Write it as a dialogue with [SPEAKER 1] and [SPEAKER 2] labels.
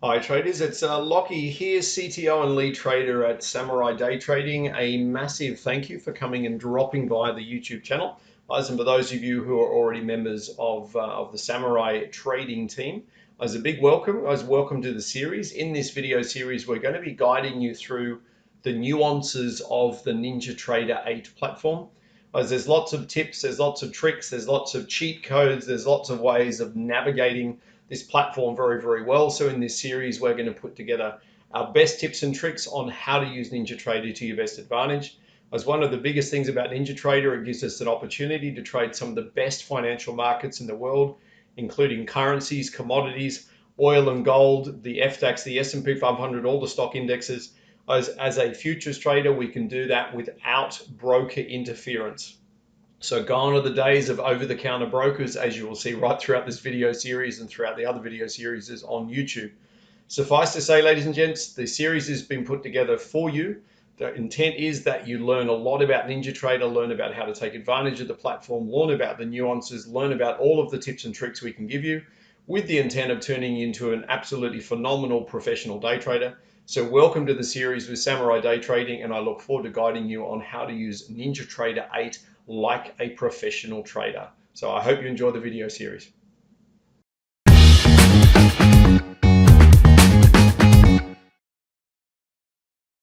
[SPEAKER 1] Hi traders, it's Lockie here, CTO and lead trader at Samurai Day Trading. A massive thank you for coming and dropping by the YouTube channel. And for those of you who are already members of the Samurai trading team, as a big welcome, welcome to the series. In this video series, we're going to be guiding you through the nuances of the NinjaTrader 8 platform. As there's lots of tips, there's lots of tricks, there's lots of cheat codes, there's lots of ways of navigating this platform very, very well. So in this series, we're going to put together our best tips and tricks on how to use NinjaTrader to your best advantage. As one of the biggest things about NinjaTrader, it gives us an opportunity to trade some of the best financial markets in the world, including currencies, commodities, oil and gold, the FDAX, the S&P 500, all the stock indexes. As a futures trader, we can do that without broker interference. So gone are the days of over-the-counter brokers, as you will see right throughout this video series and throughout the other video series on YouTube. Suffice to say, ladies and gents, the series has been put together for you. The intent is that you learn a lot about NinjaTrader, learn about how to take advantage of the platform, learn about the nuances, learn about all of the tips and tricks we can give you, with the intent of turning you into an absolutely phenomenal professional day trader. So welcome to the series with Samurai Day Trading, and I look forward to guiding you on how to use NinjaTrader 8 like a professional trader. So I hope you enjoy the video series.